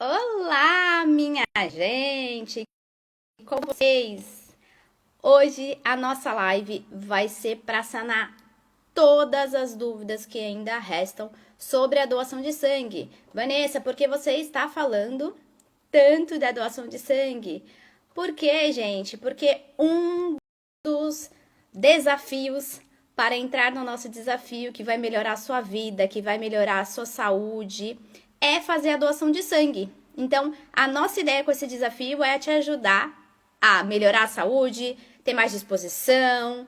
Olá, minha gente! Com vocês? Hoje a nossa live vai ser para sanar todas as dúvidas que ainda restam sobre a doação de sangue. Vanessa, por que você está falando tanto da doação de sangue? Por quê, gente? Porque um dos desafios para entrar no nosso desafio que vai melhorar a sua vida, que vai melhorar a sua saúde, é fazer a doação de sangue. Então, a nossa ideia com esse desafio é te ajudar a melhorar a saúde, ter mais disposição,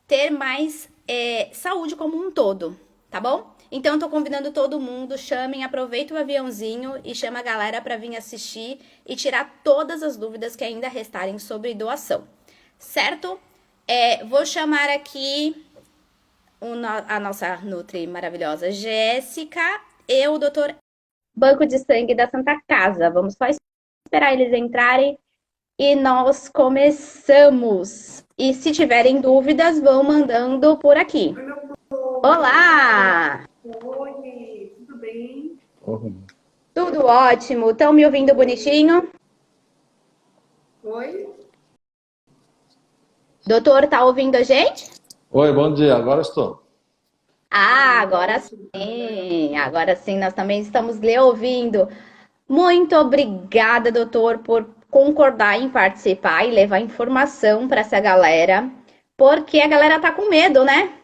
ter mais saúde como um todo, tá bom? Então, tô convidando todo mundo, chamem, aproveita o aviãozinho e chama a galera para vir assistir e tirar todas as dúvidas que ainda restarem sobre doação, certo? Vou chamar aqui a nossa Nutri maravilhosa Jéssica e o doutor Banco de Sangue da Santa Casa. Vamos só esperar eles entrarem e nós começamos. E se tiverem dúvidas, vão mandando por aqui. Olá! Oi, tudo bem? Tudo ótimo. Estão me ouvindo bonitinho? Oi? Doutor, tá ouvindo a gente? Oi, bom dia, agora estou. Agora sim. Agora sim, nós também estamos lhe ouvindo. Muito obrigada, doutor, por concordar em participar e levar informação para essa galera, porque a galera tá com medo, né?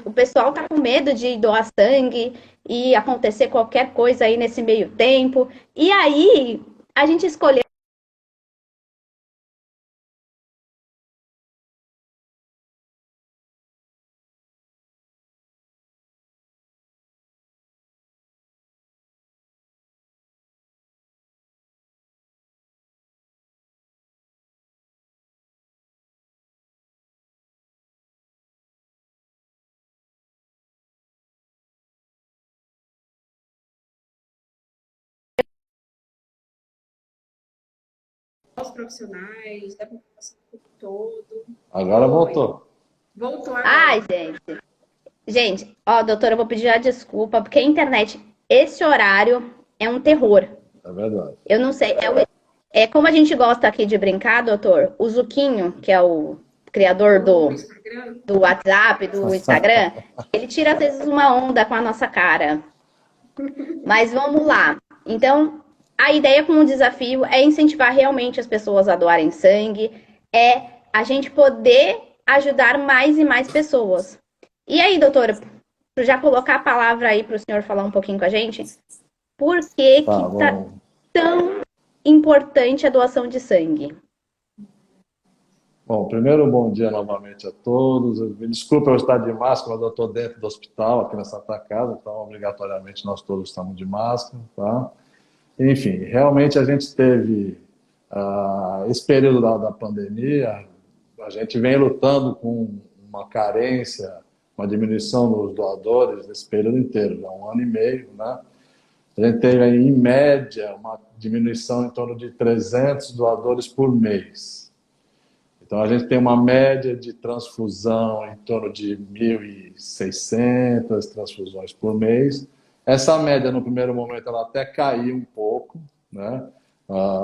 O pessoal tá com medo de doar sangue e acontecer qualquer coisa aí nesse meio tempo. E aí, a gente escolheu Os profissionais, da população todo. Agora voltou. Voltou agora. Ai, gente. Gente, ó, doutora, eu vou pedir a desculpa, porque a internet, esse horário é um terror. É verdade. Eu não sei, como a gente gosta aqui de brincar, doutor, o Zuquinho, que é o criador do WhatsApp, do Instagram, ele tira às vezes uma onda com a nossa cara. Mas vamos lá. Então, a ideia com o desafio é incentivar realmente as pessoas a doarem sangue, é a gente poder ajudar mais e mais pessoas. E aí, doutora, já colocar a palavra aí para o senhor falar um pouquinho com a gente, por que tá tão importante a doação de sangue? Bom, primeiro, bom dia novamente a todos. Me desculpe eu estar de máscara, mas eu estou dentro do hospital, aqui na Santa Casa, então obrigatoriamente nós todos estamos de máscara, tá? Enfim, realmente a gente teve esse período da pandemia, a gente vem lutando com uma carência, uma diminuição dos doadores nesse período inteiro, já 1 ano e meio, né? A gente teve, em média, uma diminuição em torno de 300 doadores por mês. Então, a gente tem uma média de transfusão em torno de 1.600 transfusões por mês. Essa média, no primeiro momento, ela até caiu um pouco, né?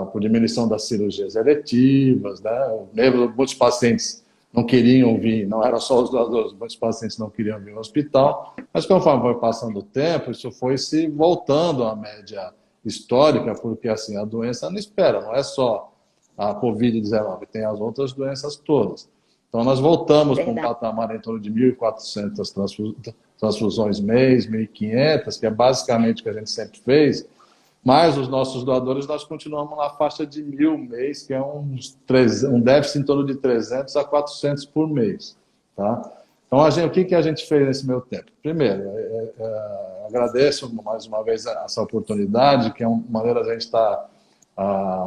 Por diminuição das cirurgias eletivas, né? Mesmo muitos pacientes não queriam vir, não eram só os doadores, muitos pacientes não queriam vir ao hospital, mas conforme foi passando o tempo, isso foi se voltando à média histórica, porque assim, a doença não espera, não é só a Covid-19, tem as outras doenças todas. Então nós voltamos para um patamar em torno de 1.400 transfusões mês, 1.500, que é basicamente o que a gente sempre fez, mas os nossos doadores, nós continuamos na faixa de 1.000 mês, que é um déficit em torno de 300 a 400 por mês. Tá? Então, o que a gente fez nesse meio tempo? Primeiro, agradeço mais uma vez essa oportunidade, que é uma maneira de a gente estar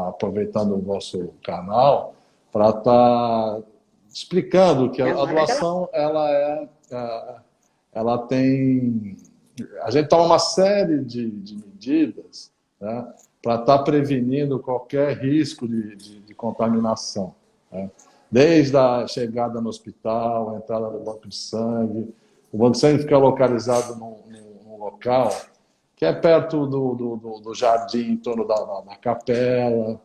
aproveitando o vosso canal para estar explicando que a doação, ela tem... A gente toma uma série de medidas, né, para estar prevenindo qualquer risco de contaminação, né? Desde a chegada no hospital, a entrada no banco de sangue. O banco de sangue fica localizado num local que é perto do jardim, em torno da capela.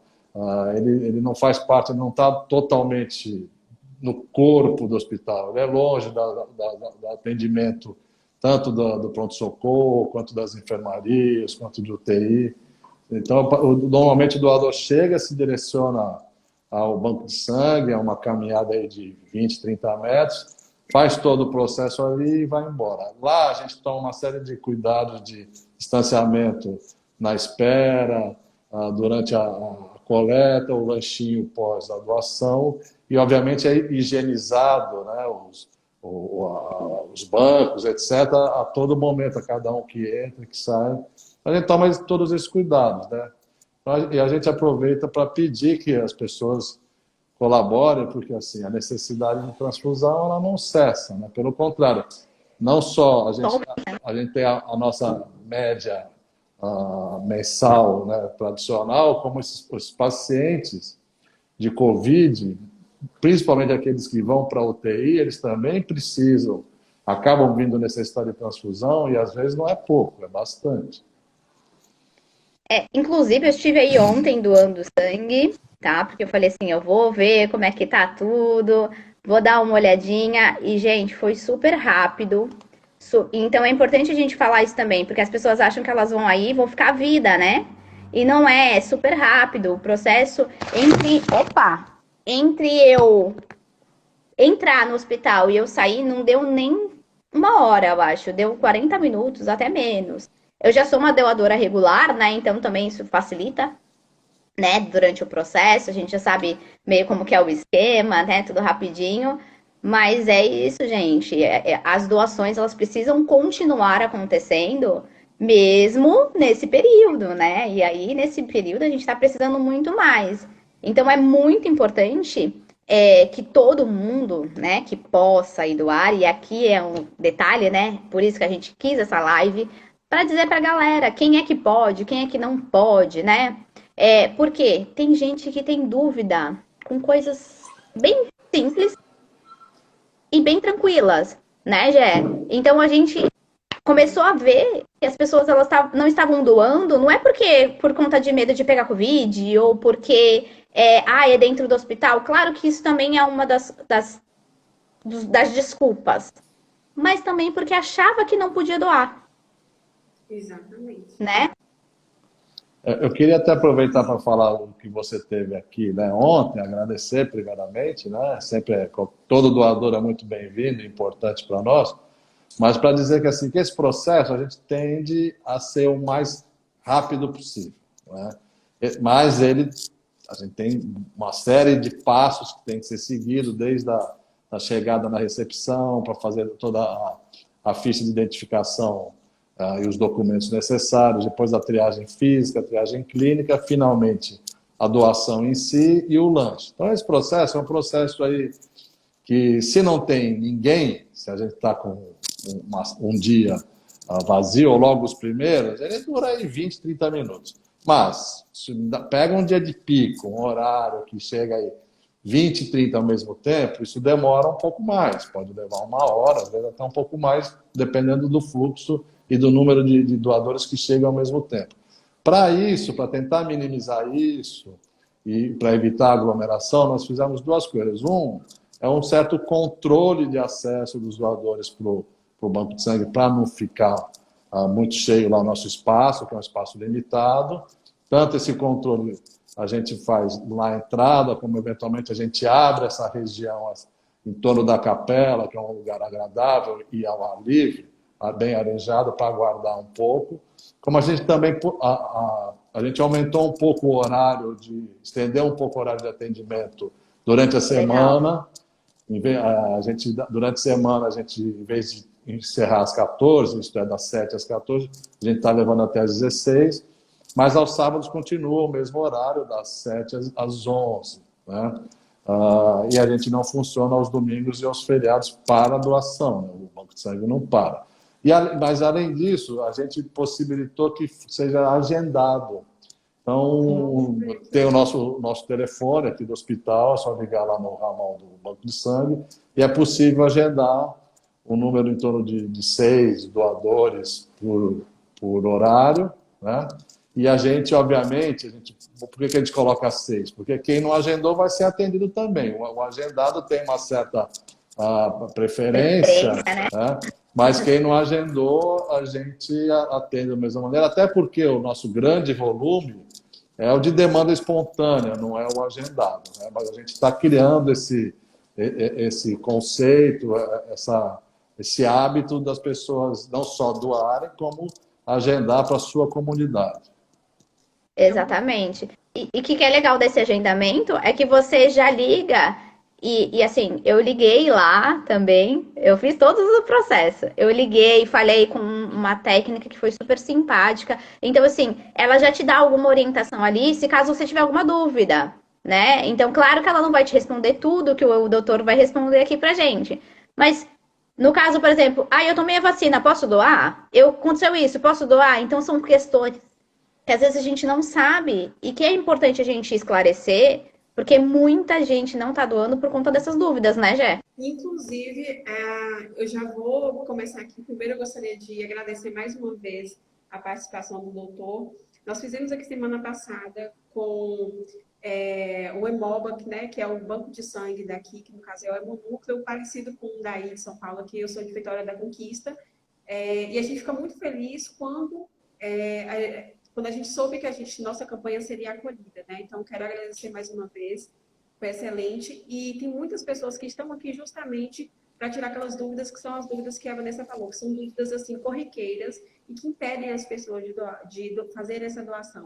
Ele não faz parte, não está totalmente no corpo do hospital, ele é longe do atendimento tanto do pronto-socorro, quanto das enfermarias, quanto de UTI. Então, normalmente o doador chega, se direciona ao banco de sangue, é uma caminhada aí de 20, 30 metros, faz todo o processo ali e vai embora. Lá a gente toma uma série de cuidados de distanciamento na espera, durante a coleta, o lanchinho pós a doação, e obviamente é higienizado, né, os bancos, etc., a todo momento, a cada um que entra, que sai. A gente toma todos esses cuidados, né? E a gente aproveita para pedir que as pessoas colaborem, porque assim, a necessidade de transfusão ela não cessa, né? Pelo contrário, não só a gente tem a nossa média mensal, né, tradicional, como esses pacientes de Covid, principalmente aqueles que vão para a UTI, eles também precisam, acabam vindo necessidade de transfusão, e às vezes não é pouco, é bastante. Inclusive, eu estive aí ontem doando sangue, tá? Porque eu falei assim, eu vou ver como é que tá tudo, vou dar uma olhadinha. E, gente, foi super rápido. Então, é importante a gente falar isso também, porque as pessoas acham que elas vão aí e vão ficar a vida, né? E não é super rápido. O processo entre eu entrar no hospital e eu sair, não deu nem uma hora, eu acho. Deu 40 minutos, até menos. Eu já sou uma doadora regular, né? Então também isso facilita, né? Durante o processo, a gente já sabe meio como que é o esquema, né? Tudo rapidinho. Mas é isso, gente. As doações, elas precisam continuar acontecendo mesmo nesse período, né? E aí, nesse período, a gente está precisando muito mais. Então, é muito importante que todo mundo, né, que possa ir doar, e aqui é um detalhe, né? Por isso que a gente quis essa live, para dizer para a galera quem é que pode, quem é que não pode, né? Porque tem gente que tem dúvida com coisas bem simples e bem tranquilas, né, Gé? Então a gente começou a ver que as pessoas elas não estavam doando, não é porque por conta de medo de pegar Covid ou porque é dentro do hospital. Claro que isso também é uma das desculpas, mas também porque achava que não podia doar. Exatamente. Né? Eu queria até aproveitar para falar o que você teve aqui, né, ontem, agradecer primeiramente, né, sempre todo doador é muito bem-vindo, importante para nós, mas para dizer que, assim, que esse processo a gente tende a ser o mais rápido possível, né? Mas a gente tem uma série de passos que tem que ser seguido, desde a chegada na recepção, para fazer toda a ficha de identificação e os documentos necessários, depois a triagem física, a triagem clínica, finalmente a doação em si e o lanche. Então, esse processo é um processo aí que, se não tem ninguém, se a gente está com um dia vazio, ou logo os primeiros, ele dura aí 20, 30 minutos. Mas, se pega um dia de pico, um horário que chega aí 20, 30 ao mesmo tempo, isso demora um pouco mais, pode levar uma hora, às vezes até um pouco mais, dependendo do fluxo e do número de doadores que chegam ao mesmo tempo. Para isso, para tentar minimizar isso e para evitar aglomeração, nós fizemos duas coisas. É um certo controle de acesso dos doadores para o banco de sangue, para não ficar muito cheio lá o nosso espaço, que é um espaço limitado. Tanto esse controle a gente faz na entrada, como eventualmente a gente abre essa região em torno da capela, que é um lugar agradável e ao ar livre, bem arejado, para aguardar um pouco. Como a gente também a gente aumentou um pouco o horário, estendeu um pouco o horário de atendimento durante a semana. Durante a semana, a gente, em vez de encerrar às 14, isto é, das 7 às 14, a gente está levando até às 16, mas aos sábados continua o mesmo horário, das 7 às 11, né? E a gente não funciona aos domingos e aos feriados para doação, né? O banco de sangue não para. Mas, além disso, a gente possibilitou que seja agendado. Então, tem o nosso telefone aqui do hospital, é só ligar lá no ramal do banco de sangue, e é possível agendar um número em torno de 6 doadores por horário, né? E a gente, obviamente, por que que a gente coloca 6? Porque quem não agendou vai ser atendido também. O agendado tem uma certa preferência, Preferência, né? né? Mas quem não agendou, a gente atende da mesma maneira, até porque o nosso grande volume é o de demanda espontânea, não é o agendado, né? Mas a gente está criando esse conceito, esse hábito das pessoas não só doarem, como agendar para a sua comunidade. Exatamente. E o que é legal desse agendamento é que você já liga, e assim, eu liguei lá também, eu fiz todo o processo. Eu liguei, falei com uma técnica que foi super simpática. Então, assim, ela já te dá alguma orientação ali, se caso você tiver alguma dúvida, né? Então, claro que ela não vai te responder tudo que o doutor vai responder aqui pra gente. Mas no caso, por exemplo, eu tomei a vacina, posso doar? Aconteceu isso, posso doar? Então, são questões que às vezes a gente não sabe e que é importante a gente esclarecer, porque muita gente não tá doando por conta dessas dúvidas, né, Gé? Inclusive, eu já vou começar aqui. Primeiro, eu gostaria de agradecer mais uma vez a participação do doutor. Nós fizemos aqui semana passada com o Hemobank, né, que é o banco de sangue daqui, que no caso é o Hemonúcleo, parecido com o daí de São Paulo, que eu sou de Vitória da Conquista. E a gente fica muito feliz quando a gente soube que nossa campanha seria acolhida, né? Então, quero agradecer mais uma vez, foi excelente. E tem muitas pessoas que estão aqui justamente para tirar aquelas dúvidas que são as dúvidas que a Vanessa falou, que são dúvidas assim corriqueiras e que impedem as pessoas de fazer essa doação.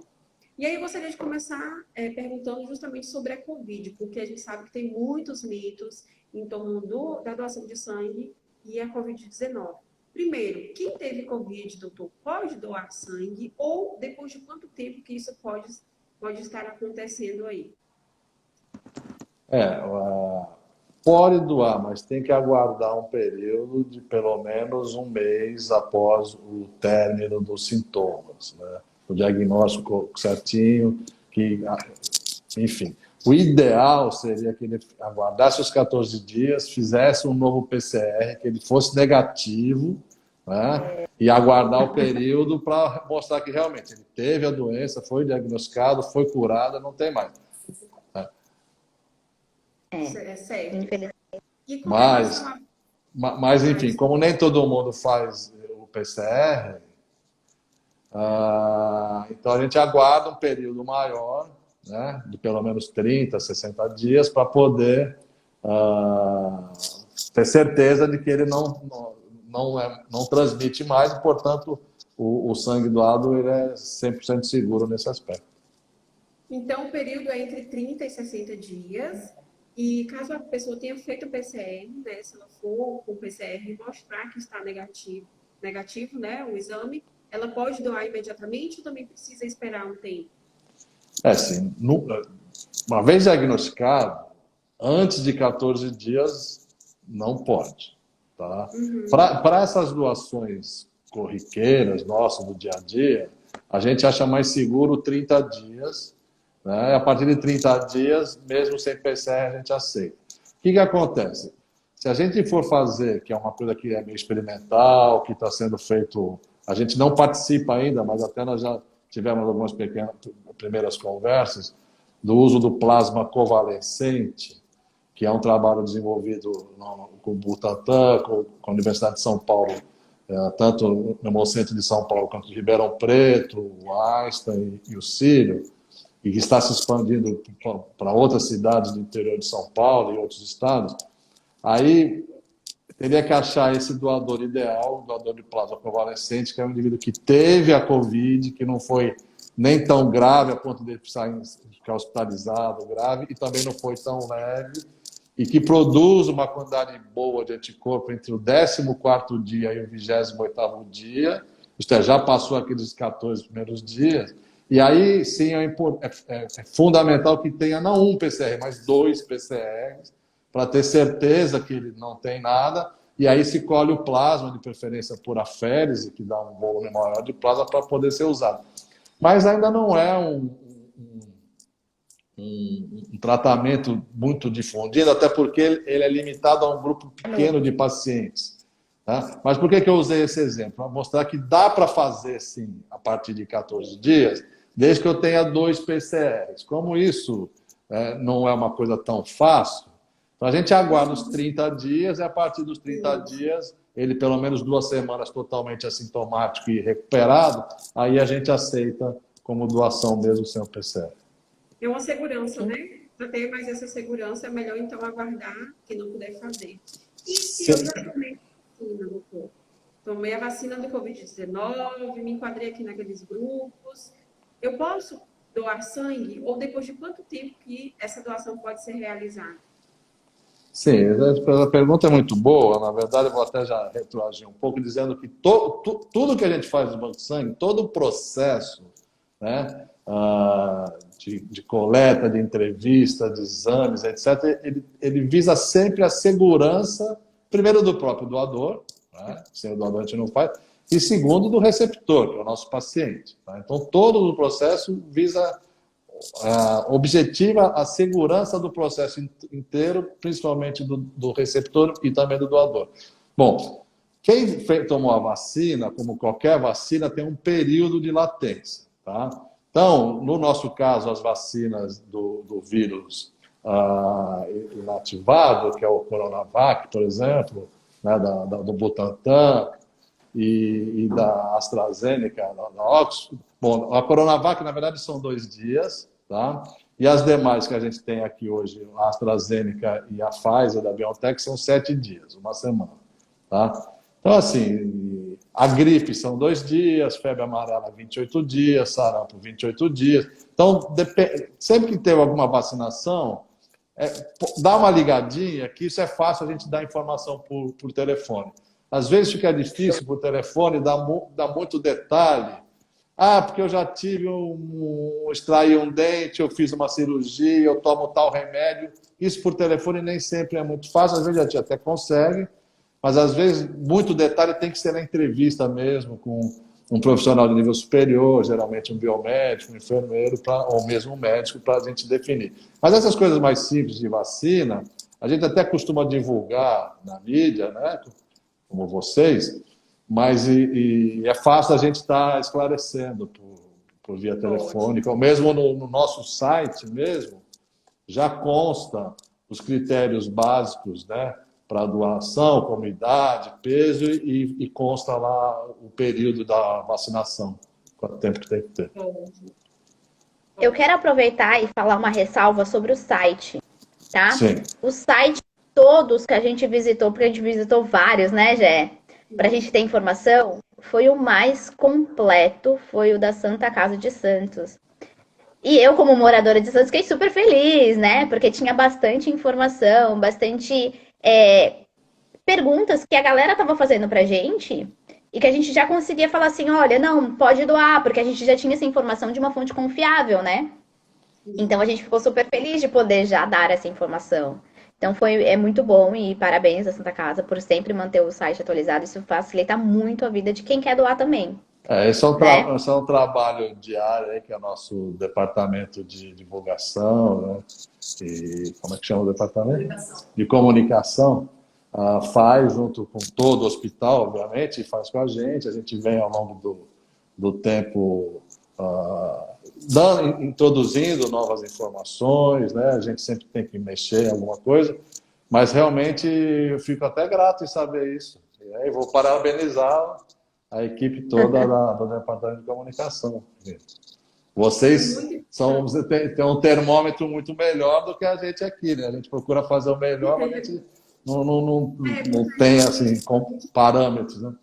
E aí eu gostaria de começar perguntando justamente sobre a Covid, porque a gente sabe que tem muitos mitos em torno da doação de sangue e a Covid-19. Primeiro, quem teve Covid, doutor, pode doar sangue ou depois de quanto tempo que isso pode estar acontecendo aí? Pode doar, mas tem que aguardar um período de pelo menos um mês após o término dos sintomas, né? O diagnóstico certinho, enfim. O ideal seria que ele aguardasse os 14 dias, fizesse um novo PCR, que ele fosse negativo, né? E aguardar o período para mostrar que realmente ele teve a doença, foi diagnosticado, foi curado, não tem mais. É certo. E com Mas, relação a... mas, enfim, como nem todo mundo faz o PCR, então a gente aguarda um período maior, né, de pelo menos 30, 60 dias, para poder ter certeza de que ele não transmite mais, e, portanto, o sangue doado ele é 100% seguro nesse aspecto. Então, o período é entre 30 e 60 dias. E caso a pessoa tenha feito o PCR, né, se ela for com o PCR mostrar que está negativo, né, o exame, ela pode doar imediatamente ou também precisa esperar um tempo? Sim, uma vez diagnosticado, antes de 14 dias, não pode. Tá? Para essas doações corriqueiras, nossas, do dia a dia, a gente acha mais seguro 30 dias, né? A partir de 30 dias, mesmo sem PCR, a gente aceita. O que acontece? Se a gente for fazer, que é uma coisa que é meio experimental, que está sendo feito, a gente não participa ainda, mas até nós já tivemos algumas primeiras conversas, do uso do plasma convalescente, que é um trabalho desenvolvido com o Butantan, com a Universidade de São Paulo, tanto no Hemocentro de São Paulo quanto de Ribeirão Preto, o Einstein e o Círio, e que está se expandindo para outras cidades do interior de São Paulo e outros estados. Aí teria que achar esse doador ideal, o doador de plasma convalescente, que é um indivíduo que teve a Covid, que não foi nem tão grave a ponto de ficar hospitalizado grave, e também não foi tão leve, e que produz uma quantidade boa de anticorpo entre o 14º dia e o 28º dia, isto é, já passou aqueles 14 primeiros dias, e aí sim é fundamental que tenha não um PCR, mas 2 PCRs, para ter certeza que ele não tem nada, e aí se colhe o plasma, de preferência por aférese, que dá um volume maior de plasma para poder ser usado. Mas ainda não é um tratamento muito difundido, até porque ele é limitado a um grupo pequeno de pacientes. Tá? Mas por que eu usei esse exemplo? Para mostrar que dá para fazer, sim, a partir de 14 dias, desde que eu tenha 2 PCRs. Como isso não é uma coisa tão fácil, então a gente aguarda os 30 dias e a partir dos 30 dias, ele pelo menos 2 semanas totalmente assintomático e recuperado, aí a gente aceita como doação mesmo sem o PCR. É uma segurança, né? Para ter mais essa segurança, é melhor então aguardar quem não puder fazer. E se eu já tomei vacina, doutor? Tomei a vacina do Covid-19, me enquadrei aqui naqueles grupos. Eu posso doar sangue? Ou depois de quanto tempo que essa doação pode ser realizada? Sim, a pergunta é muito boa. Na verdade, eu vou até já retroagir um pouco, dizendo que tudo que a gente faz no banco de sangue, todo o processo, né, de coleta, de entrevista, de exames, etc., ele visa sempre a segurança, primeiro, do próprio doador, né, sem o doador a gente não faz, e segundo, do receptor, que é o nosso paciente. Tá? Então, todo o processo visa objetiva a segurança do processo inteiro, principalmente do receptor e também do doador. Bom, quem tomou a vacina, como qualquer vacina, tem um período de latência. Tá? Então, no nosso caso, as vacinas do vírus inativado, que é o Coronavac, por exemplo, né, do Butantan, e da AstraZeneca, da Oxford. Bom, a Coronavac, na verdade, são 2 dias, tá? E as demais que a gente tem aqui hoje, a AstraZeneca e a Pfizer, da BioNTech, são 7 dias, uma semana, tá? Então, assim, a gripe são 2 dias, febre amarela 28 dias, sarampo 28 dias. Então, sempre que teve alguma vacinação, dá uma ligadinha, que isso é fácil a gente dar informação por telefone. Às vezes fica difícil por telefone, dá muito detalhe. Ah, porque eu já tive extraí um dente, eu fiz uma cirurgia, eu tomo tal remédio. Isso por telefone nem sempre é muito fácil, às vezes a gente até consegue, mas às vezes muito detalhe tem que ser na entrevista mesmo, com um profissional de nível superior, geralmente um biomédico, um enfermeiro, ou mesmo um médico, para a gente definir. Mas essas coisas mais simples de vacina, a gente até costuma divulgar na mídia, né, como vocês, mas é fácil a gente estar esclarecendo por via telefônica, ou mesmo no nosso site mesmo, já consta os critérios básicos, né, para doação, como idade, peso e consta lá o período da vacinação, quanto tempo que tem que ter. Eu quero aproveitar e falar uma ressalva sobre o site, tá? Sim. O site todos que a gente visitou, porque a gente visitou vários, né, Gé? Para a gente ter informação, foi o mais completo, foi o da Santa Casa de Santos. E eu, como moradora de Santos, fiquei super feliz, né? Porque tinha bastante informação, bastante perguntas que a galera tava fazendo pra gente e que a gente já conseguia falar assim, olha, não, pode doar, porque a gente já tinha essa informação de uma fonte confiável, né? Então a gente ficou super feliz de poder já dar essa informação. Então é muito bom e parabéns à Santa Casa por sempre manter o site atualizado. Isso facilita muito a vida de quem quer doar também. Esse é um, Né? esse é um trabalho diário aí, que é o nosso departamento de divulgação, né? E como é que chama o departamento? De comunicação. Faz junto com todo o hospital, obviamente, e faz com a gente vem ao longo do tempo introduzindo novas informações, né? A gente sempre tem que mexer em alguma coisa, mas realmente eu fico até grato em saber isso. E aí vou parabenizar a equipe toda do Departamento de Comunicação. Vocês têm um termômetro muito melhor do que a gente aqui, né? A gente procura fazer o melhor, mas a gente não tem, assim, parâmetros, né?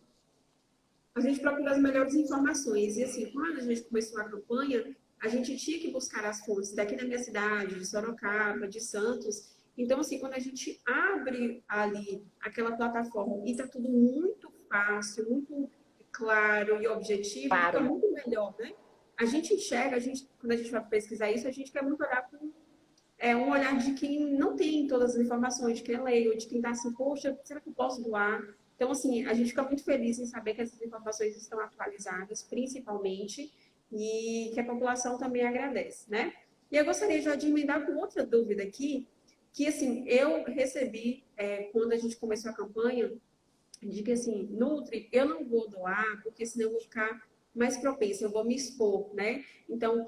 A gente procura as melhores informações. E assim, quando a gente começou a campanha, a gente tinha que buscar as fontes daqui da minha cidade, de Sorocaba, de Santos. Então, assim, quando a gente abre ali aquela plataforma e está tudo muito fácil, muito claro e objetivo, Claro. fica muito melhor, né? A gente enxerga, quando a gente vai pesquisar isso, a gente quer muito olhar com um olhar de quem não tem todas as informações, de quem é leigo, de quem está assim, poxa, será que eu posso doar? Então, assim, a gente fica muito feliz em saber que essas informações estão atualizadas, principalmente, e que a população também agradece, né? E eu gostaria já de emendar com outra dúvida aqui, que, assim, eu recebi, quando a gente começou a campanha, de que assim, Nutri, eu não vou doar, porque senão eu vou ficar mais propensa, eu vou me expor, né? Então,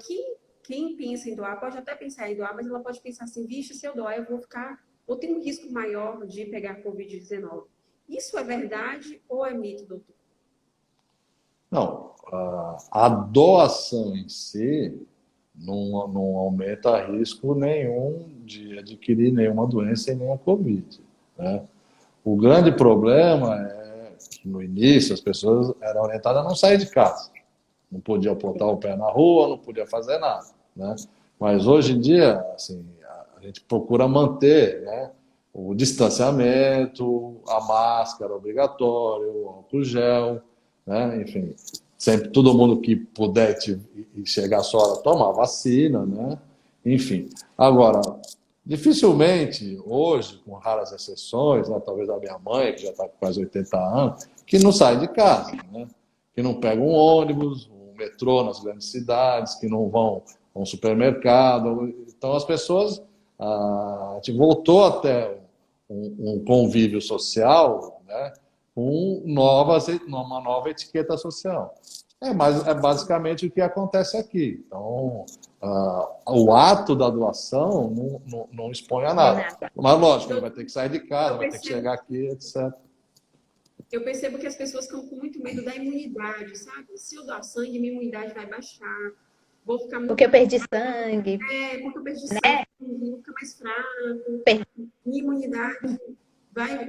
quem pensa em doar pode até pensar em doar, mas ela pode pensar assim, vixe, se eu doar, eu vou ficar, ou tem um risco maior de pegar Covid-19. Isso é verdade ou é mito, doutor? Não, a doação em si não aumenta risco nenhum de adquirir nenhuma doença e nem a Covid, né? O grande problema é que no início as pessoas eram orientadas a não sair de casa. Não podia botar o pé na rua, não podia fazer nada, né? Mas hoje em dia, assim, a gente procura manter, né, o distanciamento, a máscara obrigatória, o álcool gel, né? Enfim, sempre todo mundo que puder e chegar a sua hora toma a vacina, né? Enfim, agora, dificilmente hoje, com raras exceções, né, talvez a minha mãe, que já está com quase 80 anos, que não sai de casa, né? Que não pega um ônibus, um metrô nas grandes cidades, que não vão a um supermercado. Então, as pessoas, a gente voltou até um convívio social, né, com uma nova etiqueta social. É basicamente o que acontece aqui. Então, o ato da doação não expõe a nada. Nada. Mas, lógico, ele vai ter que sair de casa, Eu vai ter que percebo, chegar aqui, etc. eu percebo que as pessoas estão com muito medo da imunidade, sabe? Se eu doar sangue, minha imunidade vai baixar, vou ficar Porque muito. eu perdi sangue, Porque eu perdi sangue, né? vou ficar mais fraco, Per- minha imunidade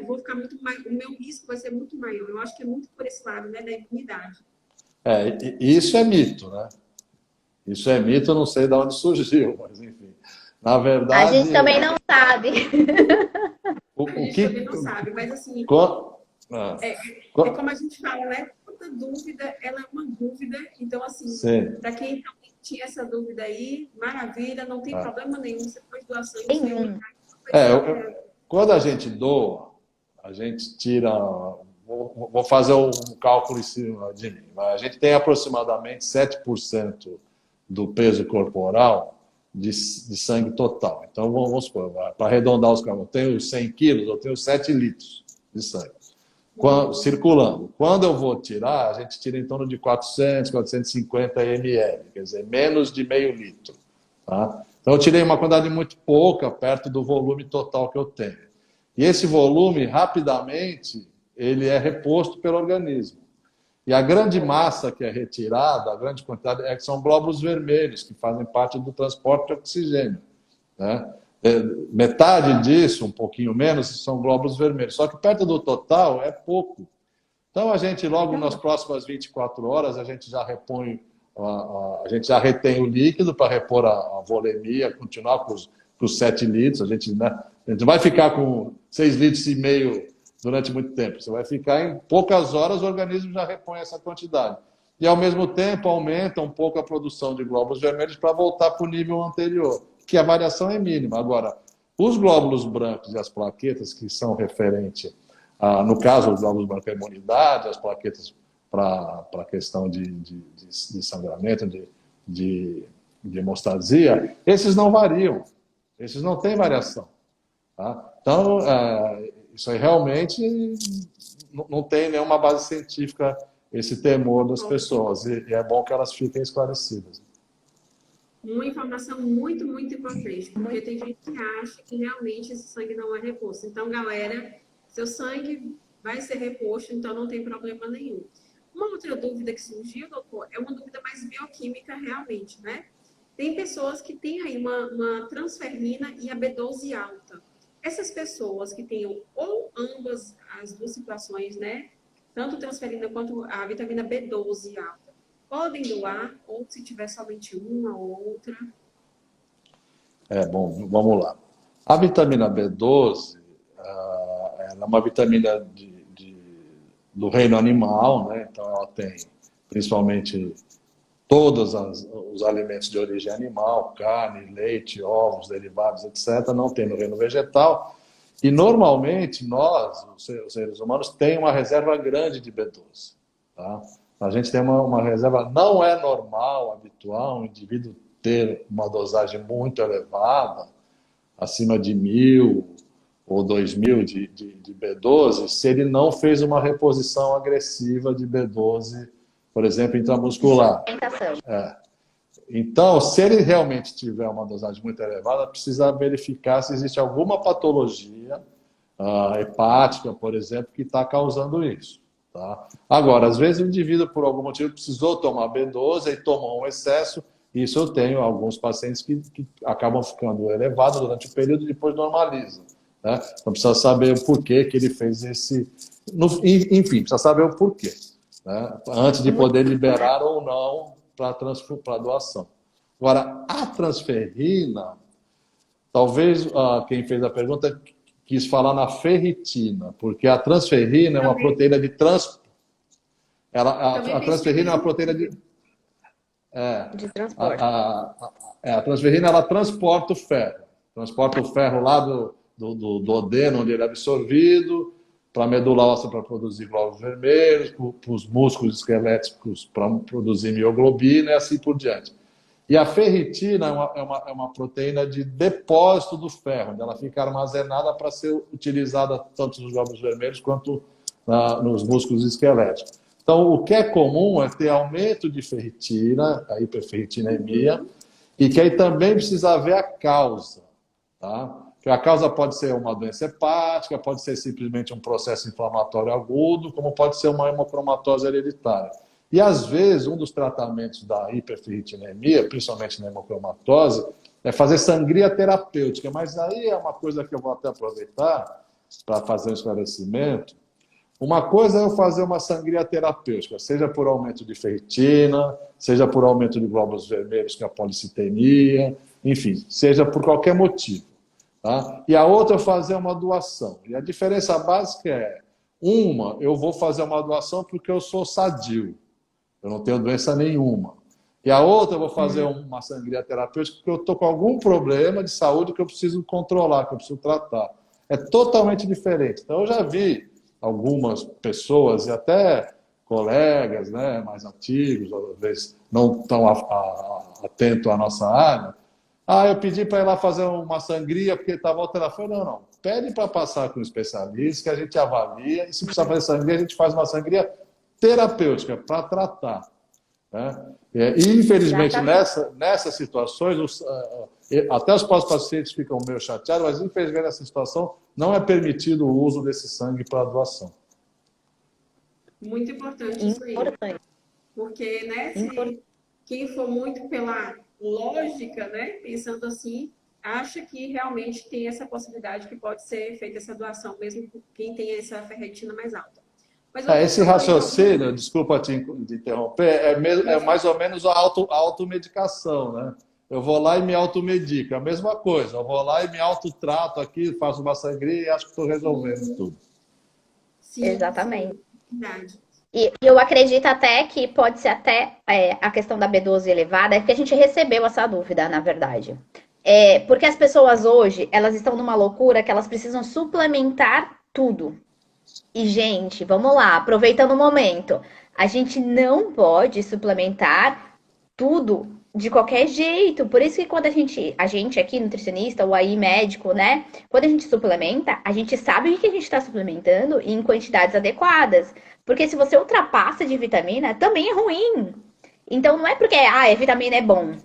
vou ficar muito mais, o meu risco vai ser muito maior. Eu acho que é muito por esse lado, né, da imunidade. Isso é mito, né? Isso é mito, eu não sei de onde surgiu, mas enfim. Na A gente verdade, também não sabe. A o gente que. também não sabe, mas assim, Quan- ah, é, é quan- como a gente fala, né? Toda dúvida, ela é uma dúvida. Então, assim, sim. para quem realmente tinha essa dúvida aí, maravilha, não tem Ah. problema nenhum. Você pode doar sangue, sua Nenhum. imunidade vai ser. Quando a gente doa, a gente tira. Vou fazer um cálculo em cima de mim. A gente tem aproximadamente 7% do peso corporal de sangue total. Então, vamos supor, para arredondar os cálculos, eu tenho 100 quilos, eu tenho 7 litros de sangue circulando. Quando eu vou tirar, a gente tira em torno de 400, 450 ml, quer dizer, menos de meio litro. Tá? Então, eu tirei uma quantidade muito pouca, perto do volume total que eu tenho. E esse volume, rapidamente, ele é reposto pelo organismo. E a grande massa que é retirada, a grande quantidade, são glóbulos vermelhos, que fazem parte do transporte de oxigênio, né? Metade disso, um pouquinho menos, são glóbulos vermelhos. Só que perto do total é pouco. Então, a gente, logo nas próximas 24 horas, a gente já repõe, a gente já retém o líquido para repor a volemia, continuar com os 7 litros. Né, a gente vai ficar com 6 litros e meio durante muito tempo. Você vai ficar em poucas horas, o organismo já repõe essa quantidade. E, ao mesmo tempo, aumenta um pouco a produção de glóbulos vermelhos para voltar para o nível anterior, que a variação é mínima. Agora, os glóbulos brancos e as plaquetas, que são referentes, no caso, os glóbulos brancos é imunidade, as plaquetas para a questão de sangramento, de hemostasia, esses não variam, esses não têm variação. Tá? Então, isso aí realmente não tem nenhuma base científica, esse temor das pessoas, e é bom que elas fiquem esclarecidas. Uma informação muito, muito importante, porque tem gente que acha que realmente esse sangue não é reposto. Então, galera, seu sangue vai ser reposto, então não tem problema nenhum. Uma outra dúvida que surgiu, doutor, é uma dúvida mais bioquímica realmente, né? Tem pessoas que têm aí uma transferrina e a B12 alta. Essas pessoas que tenham ou ambas as duas situações, né? Tanto transferina quanto a vitamina B12 alta, podem doar, ou se tiver somente uma ou outra. Bom, vamos lá. A vitamina B12, ela é uma vitamina do reino animal, né? Então ela tem principalmente todos os alimentos de origem animal, carne, leite, ovos, derivados, etc. Não tem no reino vegetal. E normalmente nós, os seres humanos, tem uma reserva grande de B12. Tá? A gente tem uma reserva, não é normal, habitual, um indivíduo ter uma dosagem muito elevada, acima de 1000, ou 2.000 de B12 se ele não fez uma reposição agressiva de B12, por exemplo, intramuscular. Suplementação. Então, se ele realmente tiver uma dosagem muito elevada, precisa verificar se existe alguma patologia hepática, por exemplo, que está causando isso. Tá? Agora, às vezes o indivíduo, por algum motivo, precisou tomar B12 e tomou um excesso. Isso eu tenho alguns pacientes que acabam ficando elevados durante o período e depois normalizam. Né? Então, precisa saber o porquê que ele fez esse... Enfim, precisa saber o porquê. Né? Antes de poder liberar ou não para doação. Agora, a transferrina, talvez quem fez a pergunta quis falar na ferritina, porque a transferrina é uma proteína de transporte. A transferrina é uma proteína de transporte. A transferrina ela transporta o ferro. Transporta o ferro lá do duodeno, onde ele é absorvido, para a medula óssea para produzir glóbulos vermelhos, para os músculos esqueléticos para produzir mioglobina e assim por diante. E a ferritina é uma proteína de depósito do ferro, onde ela fica armazenada para ser utilizada tanto nos glóbulos vermelhos quanto nos músculos esqueléticos. Então, o que é comum é ter aumento de ferritina, a hiperferritinemia, e que aí também precisa ver a causa. Tá? Porque a causa pode ser uma doença hepática, pode ser simplesmente um processo inflamatório agudo, como pode ser uma hemocromatose hereditária. E, às vezes, um dos tratamentos da hiperferritinemia, principalmente na hemocromatose, é fazer sangria terapêutica. Mas aí é uma coisa que eu vou até aproveitar para fazer um esclarecimento. Uma coisa é eu fazer uma sangria terapêutica, seja por aumento de ferritina, seja por aumento de glóbulos vermelhos, que é a policitemia, enfim, seja por qualquer motivo. Tá? E a outra é fazer uma doação. E a diferença básica é, eu vou fazer uma doação porque eu sou sadio, eu não tenho doença nenhuma. E a outra eu vou fazer uma sangria terapêutica porque eu estou com algum problema de saúde que eu preciso controlar, que eu preciso tratar. É totalmente diferente. Então eu já vi algumas pessoas e até colegas, né, mais antigos, às vezes não tão atento à nossa área. Eu pedi para ir lá fazer uma sangria porque estava alterando. Não. Pede para passar com um especialista que a gente avalia e se precisar fazer sangria, a gente faz uma sangria terapêutica para tratar. Né? E, infelizmente, nessas situações, até os pacientes ficam meio chateados, mas, infelizmente, nessa situação, não é permitido o uso desse sangue para doação. Muito importante isso aí. Porque, né, quem for muito pela lógica, né, pensando assim, acha que realmente tem essa possibilidade que pode ser feita essa doação, mesmo quem tem essa ferritina mais alta. Mas esse raciocínio, desculpa te interromper, é mais ou menos a automedicação, né? Eu vou lá e me automedico, é a mesma coisa. Eu vou lá e me autotrato aqui, faço uma sangria e acho que estou resolvendo tudo. Sim, exatamente. Verdade. E eu acredito até que pode ser até a questão da B12 elevada, é porque a gente recebeu essa dúvida, na verdade. Porque as pessoas hoje, elas estão numa loucura que elas precisam suplementar tudo. E, gente, vamos lá, aproveitando o momento, a gente não pode suplementar tudo de qualquer jeito. Por isso que quando a gente aqui, nutricionista ou aí médico, né? Quando a gente suplementa, a gente sabe o que a gente está suplementando e em quantidades adequadas. Porque se você ultrapassa de vitamina, também é ruim. Então não é porque vitamina é bom.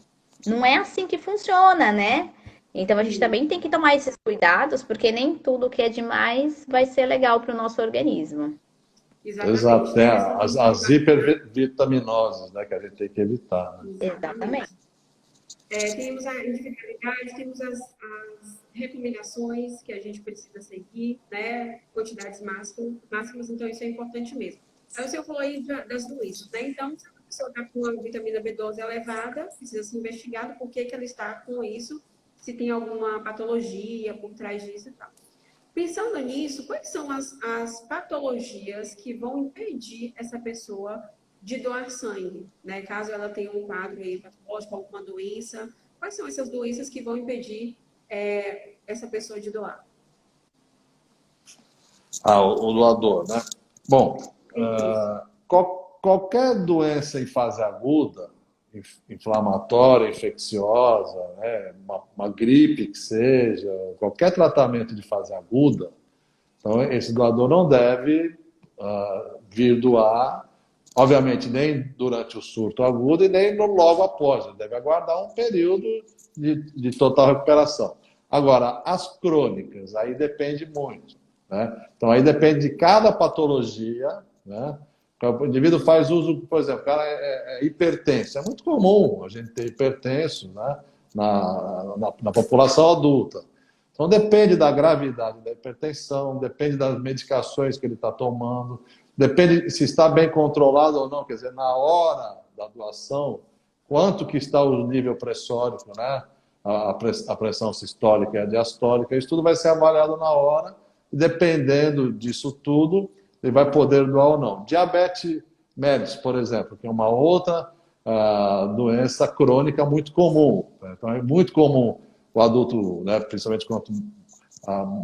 Não é assim que funciona, né? Então a gente também tem que tomar esses cuidados, porque nem tudo que é demais vai ser legal para o nosso organismo. Exato, tem as hipervitaminoses, né, que a gente tem que evitar. Né? Exatamente. Temos a individualidade, temos as recomendações que a gente precisa seguir, né? Quantidades máximas, então isso é importante mesmo. Aí o senhor falou aí das doenças, né? Então, se a pessoa está com a vitamina B12 elevada, precisa ser investigado por que ela está com isso, se tem alguma patologia por trás disso e tal. Pensando nisso, quais são as patologias que vão impedir essa pessoa de doar sangue, né? Caso ela tenha um quadro aí patológico, alguma doença, quais são essas doenças que vão impedir essa pessoa de doar? O doador, né? Bom, qualquer doença em fase aguda, inflamatória, infecciosa, né? Uma gripe que seja, qualquer tratamento de fase aguda, então esse doador não deve vir doar, obviamente nem durante o surto agudo e nem logo após, ele deve aguardar um período de total recuperação. Agora, as crônicas, aí depende muito, né? Então aí depende de cada patologia, né? O indivíduo faz uso, por exemplo, o cara é hipertenso. É muito comum a gente ter hipertenso, né, na população adulta. Então, depende da gravidade da hipertensão, depende das medicações que ele está tomando, depende se está bem controlado ou não. Quer dizer, na hora da doação, quanto que está o nível pressórico, né, a pressão sistólica e a diastólica. Isso tudo vai ser avaliado na hora, e dependendo disso tudo, ele vai poder doar ou não. Diabetes mellitus, por exemplo, que é uma outra doença crônica muito comum. Então, é muito comum o adulto, né, principalmente quanto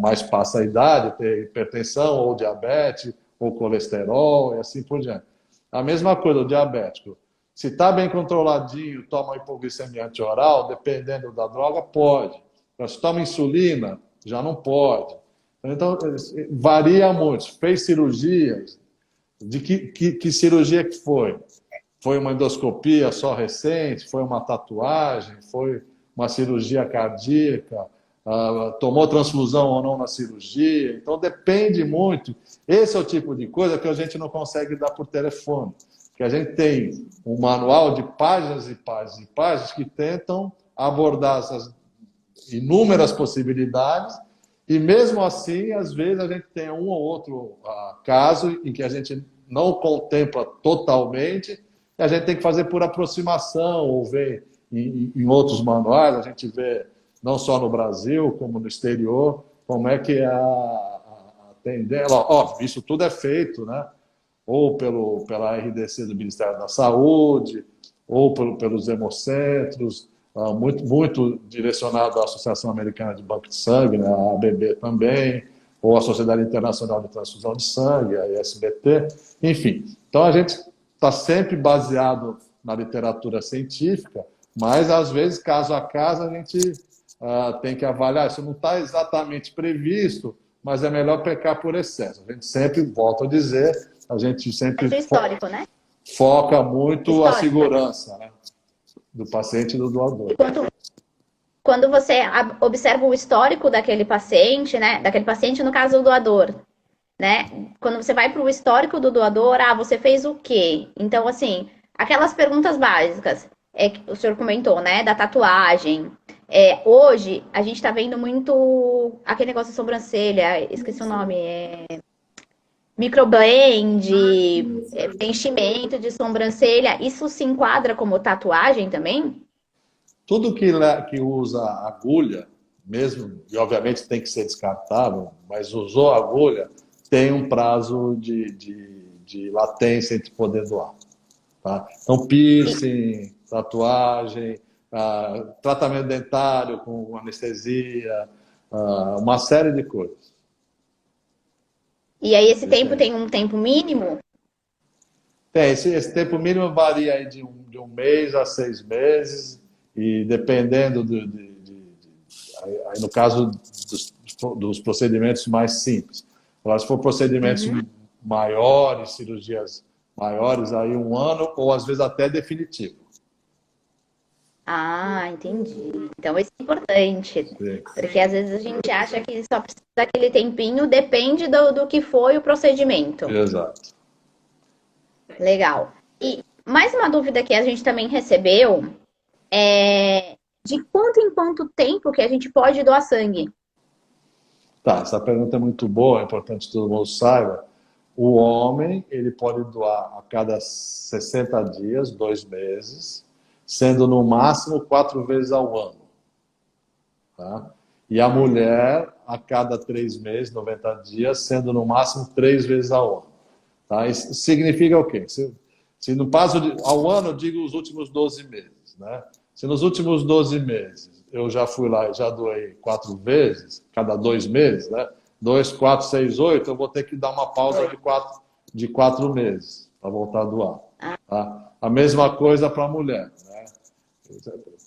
mais passa a idade, ter hipertensão, ou diabetes, ou colesterol, e assim por diante. A mesma coisa, o diabético. Se está bem controladinho, toma hipoglicemia antioral, dependendo da droga, pode. Mas se toma insulina, já não pode. Então, varia muito. Fez cirurgias. De que cirurgia que foi? Foi uma endoscopia só recente? Foi uma tatuagem? Foi uma cirurgia cardíaca? Tomou transfusão ou não na cirurgia? Então, depende muito. Esse é o tipo de coisa que a gente não consegue dar por telefone. Que a gente tem um manual de páginas e páginas e páginas que tentam abordar essas inúmeras possibilidades. E mesmo assim, às vezes, a gente tem um ou outro caso em que a gente não contempla totalmente, e a gente tem que fazer por aproximação, ou ver em outros manuais, a gente vê, não só no Brasil, como no exterior, como é que a tendência... Óbvio, isso tudo é feito, né? Ou pela RDC do Ministério da Saúde, ou pelos hemocentros, muito direcionado à Associação Americana de Banco de Sangue, né, a ABB também, ou a Sociedade Internacional de Transfusão de Sangue, a ISBT, enfim. Então, a gente está sempre baseado na literatura científica, mas, às vezes, caso a caso, a gente tem que avaliar. Isso não está exatamente previsto, mas é melhor pecar por excesso. A gente sempre, volto a dizer, a gente sempre histórico, né? foca muito Histórico. a segurança, né, do paciente e do doador. Quando você observa o histórico daquele paciente, né? Daquele paciente, no caso, o doador, né? Quando você vai para o histórico do doador, você fez o quê? Então, assim, aquelas perguntas básicas que o senhor comentou, né? Da tatuagem. Hoje, a gente está vendo muito aquele negócio de sobrancelha, esqueci o nome, microblend, preenchimento de sobrancelha. Isso se enquadra como tatuagem também? Tudo que usa agulha, mesmo, e obviamente tem que ser descartável, mas usou agulha, tem um prazo de latência entre poder doar. Tá? Então, piercing, tatuagem, tratamento dentário com anestesia, uma série de coisas. E aí esse tempo tem um tempo mínimo? Esse tempo mínimo varia aí de um mês a 6 meses, e dependendo aí no caso dos procedimentos mais simples. Agora, se for procedimentos maiores, cirurgias maiores, aí 1 ano, ou às vezes até definitivo. Entendi. Então isso é importante. Sim. Porque às vezes a gente acha que só precisa daquele tempinho, depende do que foi o procedimento. Exato. Legal. E mais uma dúvida que a gente também recebeu é de quanto em quanto tempo que a gente pode doar sangue? Tá, essa pergunta é muito boa, é importante que todo mundo saiba. O homem, ele pode doar a cada 60 dias, 2 meses, sendo no máximo 4 vezes ao ano. Tá? E a mulher, a cada 3 meses, 90 dias, sendo no máximo 3 vezes ao ano. Tá? Isso significa o quê? Se no prazo ao ano, eu digo os últimos 12 meses. Né? Se nos últimos 12 meses eu já fui lá e já doei 4 vezes, cada 2 meses, né? 2, 4, 6, 8, eu vou ter que dar uma pausa de 4 meses para voltar a doar. Tá? A mesma coisa para a mulher. Né?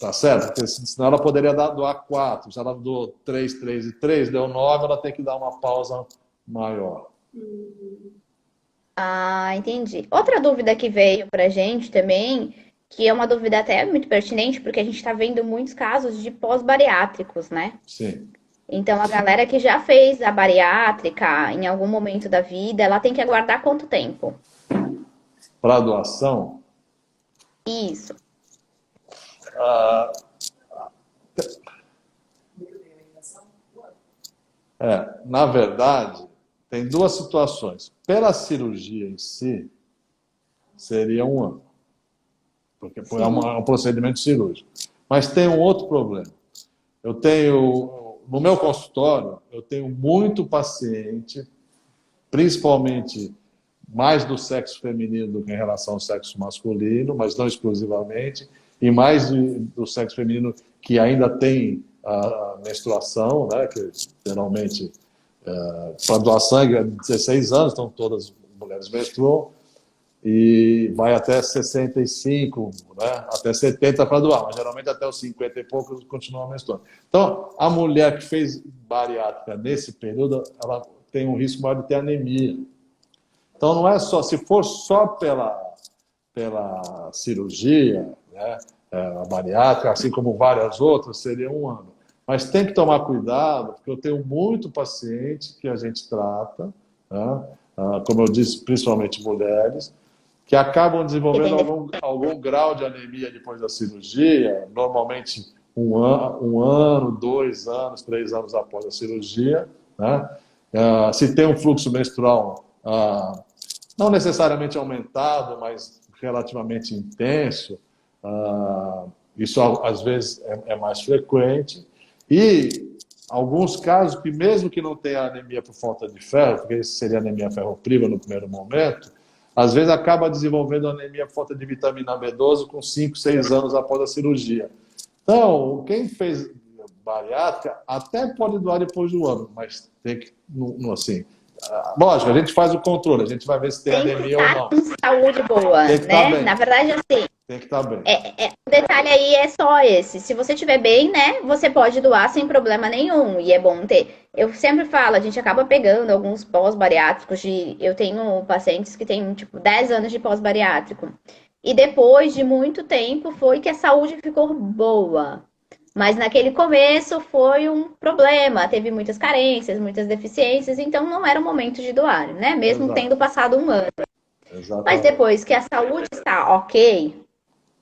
Tá certo? Porque senão ela poderia doar 4. Se ela doou 3, 3 e 3, deu 9, ela tem que dar uma pausa maior. Ah, entendi. Outra dúvida que veio pra gente também, que é uma dúvida até muito pertinente, porque a gente está vendo muitos casos de pós-bariátricos, né? Sim. Então, a galera que já fez a bariátrica em algum momento da vida, ela tem que aguardar quanto tempo? Para doação, Isso. ah, na verdade, tem duas situações. Pela cirurgia em si, seria 1 ano, porque é um procedimento cirúrgico. Mas tem um outro problema. No meu consultório, eu tenho muito paciente, principalmente mais do sexo feminino do que em relação ao sexo masculino, mas não exclusivamente, e mais do sexo feminino que ainda tem a menstruação, né, que geralmente para doar sangue, 16 anos, então todas as mulheres menstruam, e vai até 65, né, até 70 para doar, mas geralmente até os 50 e poucos continua menstruando. Então, a mulher que fez bariátrica nesse período, ela tem um risco maior de ter anemia. Então, não é só, se for só pela cirurgia, né, a bariátrica, assim como várias outras, seria 1 ano. Mas tem que tomar cuidado, porque eu tenho muito paciente que a gente trata, né, como eu disse, principalmente mulheres, que acabam desenvolvendo algum grau de anemia depois da cirurgia, normalmente 1 ano, 2 anos, 3 anos após a cirurgia, né? Se tem um fluxo menstrual não necessariamente aumentado, mas relativamente intenso, isso às vezes é mais frequente. E alguns casos que mesmo que não tenha anemia por falta de ferro, porque isso seria anemia ferropriva no primeiro momento, às vezes acaba desenvolvendo anemia por falta de vitamina B12 com 5, 6 anos após a cirurgia. Então, quem fez bariátrica até pode doar depois do ano, mas tem que, assim, lógico, a gente faz o controle, a gente vai ver se tem anemia ou não. Tem que estar com saúde boa, Tem que né? estar bem. Na verdade, assim, Tem que estar bem. o detalhe aí é só esse. Se você estiver bem, né, você pode doar sem problema nenhum. E é bom ter. Eu sempre falo, a gente acaba pegando alguns pós-bariátricos eu tenho pacientes que têm, tipo, 10 anos de pós-bariátrico. E depois de muito tempo foi que a saúde ficou boa. Mas naquele começo foi um problema. Teve muitas carências, muitas deficiências. Então não era o momento de doar, né? Mesmo Exato. tendo passado 1 ano. Exatamente. Mas depois que a saúde está ok,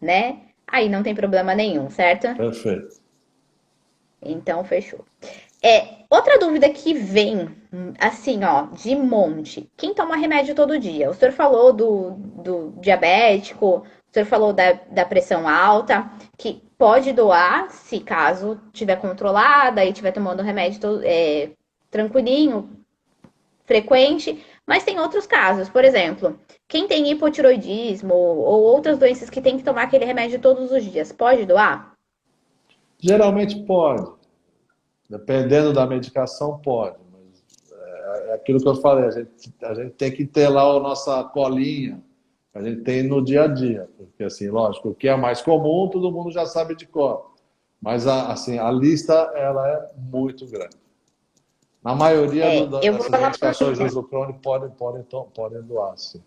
né? Aí não tem problema nenhum, certo? Perfeito. Então, fechou. Outra dúvida que vem, assim, ó, de monte. Quem toma remédio todo dia? O senhor falou do diabético, o senhor falou da pressão alta, que pode doar se caso tiver controlada e tiver tomando remédio tranquilinho, frequente, mas tem outros casos. Por exemplo, quem tem hipotiroidismo ou outras doenças que tem que tomar aquele remédio todos os dias, pode doar? Geralmente pode. Dependendo da medicação, pode. Mas é aquilo que eu falei, a gente tem que ter lá a nossa colinha, que a gente tem no dia a dia. Porque, assim, lógico, o que é mais comum, todo mundo já sabe de cor. Mas, assim, a lista, ela é muito grande. Na maioria dessas medicações de uso crônico podem doar, sim.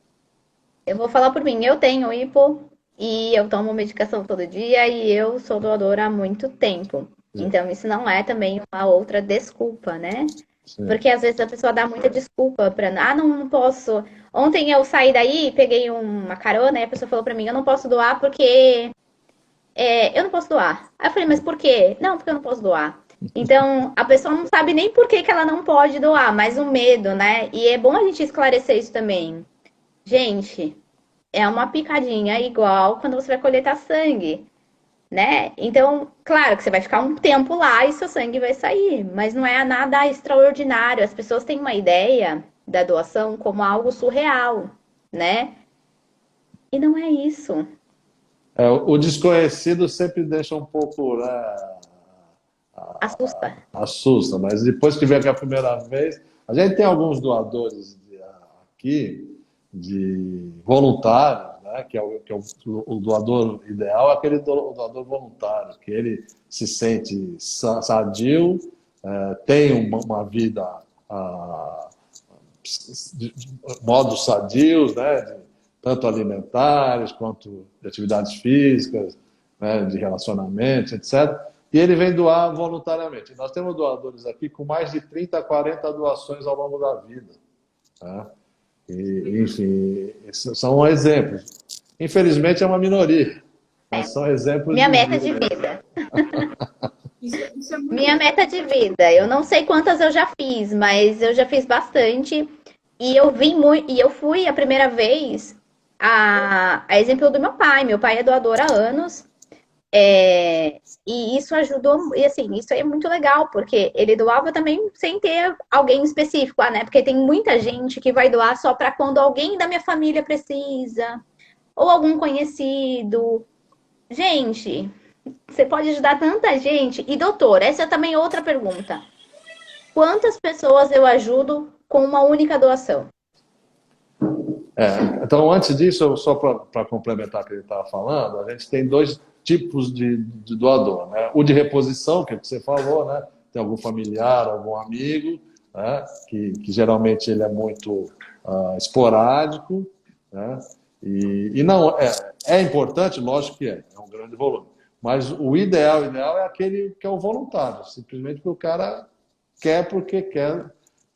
Eu vou falar por mim. Eu tenho hipo e eu tomo medicação todo dia e eu sou doadora há muito tempo. Então, isso não é também uma outra desculpa, né? Sim. Porque às vezes a pessoa dá muita desculpa para, não posso. Ontem eu saí daí, peguei uma carona e a pessoa falou para mim, eu não posso doar porque eu não posso doar. Aí eu falei, mas por quê? Não, porque eu não posso doar. Então, a pessoa não sabe nem por que ela não pode doar, mas o medo, né? E é bom a gente esclarecer isso também. Gente, é uma picadinha igual quando você vai coletar sangue, né? Então, claro que você vai ficar um tempo lá e seu sangue vai sair, mas não é nada extraordinário. As pessoas têm uma ideia da doação como algo surreal, né? E não é isso. O desconhecido sempre deixa um pouco, né, assusta, mas depois que vem aqui a primeira vez, a gente tem alguns doadores aqui, de voluntários, né, né? O doador ideal é aquele doador voluntário, que ele se sente sadio, tem uma vida, de modos sadios, né? Tanto alimentares quanto de atividades físicas, né? De relacionamentos, etc. E ele vem doar voluntariamente. Nós temos doadores aqui com mais de 30, 40 doações ao longo da vida. Tá? E, enfim, esses são exemplos. Infelizmente é uma minoria, mas são exemplos Minha de meta de vida. vida. Isso é muito Minha meta de vida. Eu não sei quantas eu já fiz, mas eu já fiz bastante. E eu vim muito. E eu fui a primeira vez a exemplo do meu pai. Meu pai é doador há anos. E isso ajudou, e assim, isso aí é muito legal, porque ele doava também sem ter alguém específico, né? Porque tem muita gente que vai doar só para quando alguém da minha família precisa, ou algum conhecido. Gente, você pode ajudar tanta gente. E doutor, essa é também outra pergunta. Quantas pessoas eu ajudo com uma única doação? Então, antes disso, só para complementar o que ele estava falando, a gente tem dois tipos de doador, né? O de reposição, que é o que você falou, né? Tem algum familiar, algum amigo, né? Que geralmente ele é muito esporádico, né? E não é importante, lógico que é um grande volume. Mas o ideal é aquele que é o voluntário, simplesmente porque o cara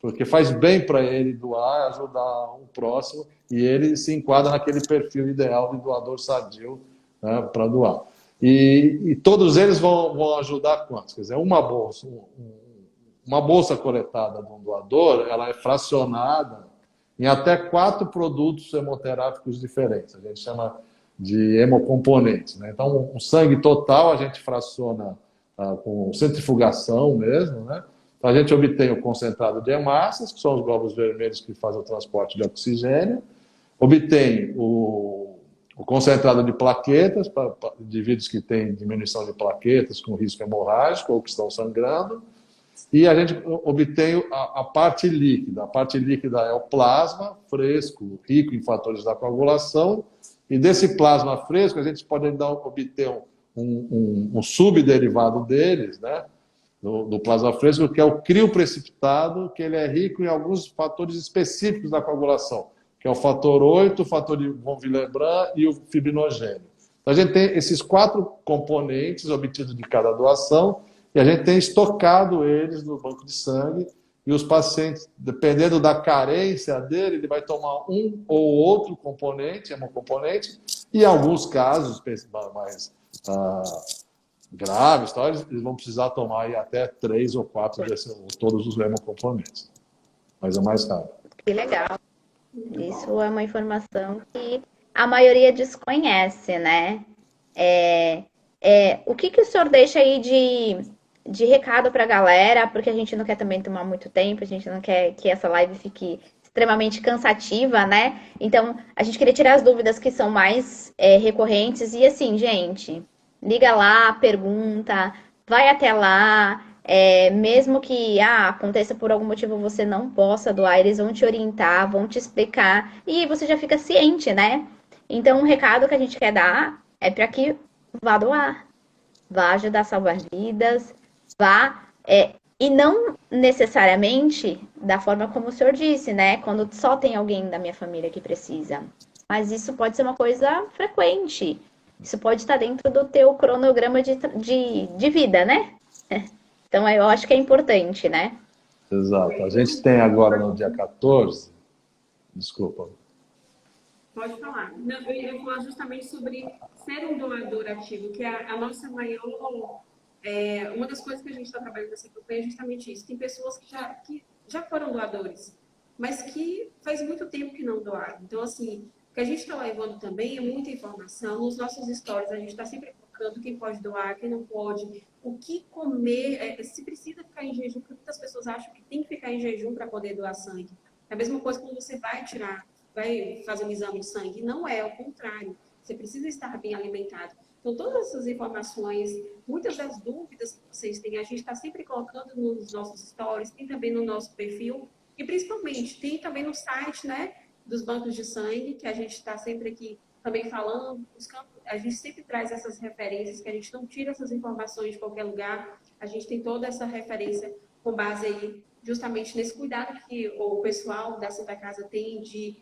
porque faz bem para ele doar, ajudar um próximo, e ele se enquadra naquele perfil ideal de doador sadio, né, para doar. E todos eles vão ajudar quantos? Quer dizer, uma bolsa coletada de um doador, ela é fracionada em até 4 produtos hemoterápicos diferentes. A gente chama de hemocomponentes, né? Então, o sangue total a gente fraciona com centrifugação mesmo, né? Então, a gente obtém o concentrado de hemácias, que são os glóbulos vermelhos que fazem o transporte de oxigênio, obtém o concentrado de plaquetas, para indivíduos que têm diminuição de plaquetas com risco hemorrágico ou que estão sangrando, e a gente obtém a parte líquida. A parte líquida é o plasma fresco, rico em fatores da coagulação, e desse plasma fresco a gente pode então obter um subderivado deles, né, do plasma fresco, que é o crioprecipitado, que ele é rico em alguns fatores específicos da coagulação, que é o fator 8, o fator de von Willebrand e o fibrinogênio. Então, a gente tem esses 4 componentes obtidos de cada doação, e a gente tem estocado eles no banco de sangue, e os pacientes, dependendo da carência dele, ele vai tomar um ou outro componente, hemocomponente, e em alguns casos mais graves, eles vão precisar tomar aí até 3 ou 4 todos os hemocomponentes. Mas é mais raro. Que legal. Isso é uma informação que a maioria desconhece, né? O que o senhor deixa aí de recado para a galera? Porque a gente não quer também tomar muito tempo, a gente não quer que essa live fique extremamente cansativa, né? Então, a gente queria tirar as dúvidas que são mais recorrentes. E assim, gente, liga lá, pergunta, vai até lá. Mesmo que aconteça por algum motivo você não possa doar, eles vão te orientar, vão te explicar e você já fica ciente, né? Então, um recado que a gente quer dar é para que vá doar, vá ajudar a salvar vidas, vá. E não necessariamente da forma como o senhor disse, né? Quando só tem alguém da minha família que precisa. Mas isso pode ser uma coisa frequente. Isso pode estar dentro do teu cronograma de vida, né? Então, eu acho que é importante, né? Exato. A gente tem agora no dia 14... Desculpa. Pode falar. Não, eu ia falar justamente sobre ser um doador ativo, que é a nossa maior... uma das coisas que a gente está trabalhando nessa campanha é justamente isso. Tem pessoas que já foram doadores, mas que faz muito tempo que não doaram. Então, assim, o que a gente está levando também é muita informação. Nos nossos stories, a gente está sempre colocando quem pode doar, quem não pode, o que comer, se precisa ficar em jejum, porque muitas pessoas acham que tem que ficar em jejum para poder doar sangue. É a mesma coisa quando você vai fazer um exame de sangue. Não é, ao contrário. Você precisa estar bem alimentado. Então, todas essas informações, muitas das dúvidas que vocês têm, a gente está sempre colocando nos nossos stories, tem também no nosso perfil, e principalmente tem também no site, né, dos bancos de sangue, que a gente está sempre aqui também falando, a gente sempre traz essas referências, que a gente não tira essas informações de qualquer lugar, a gente tem toda essa referência com base aí justamente nesse cuidado que o pessoal da Santa Casa tem de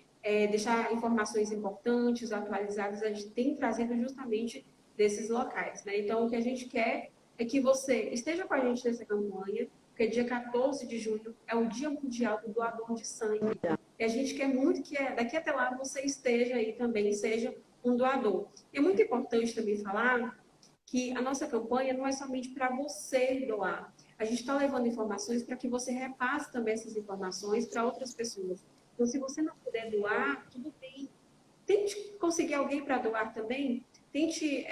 deixar informações importantes, atualizadas, a gente tem trazido justamente desses locais, né? Então, o que a gente quer é que você esteja com a gente nessa campanha, porque dia 14 de junho é o Dia Mundial do Doador de Sangue. E a gente quer muito que daqui até lá você esteja aí também, seja um doador. E é muito importante também falar que a nossa campanha não é somente para você doar. A gente está levando informações para que você repasse também essas informações para outras pessoas. Então, se você não puder doar, tudo bem. Tente conseguir alguém para doar também. Tente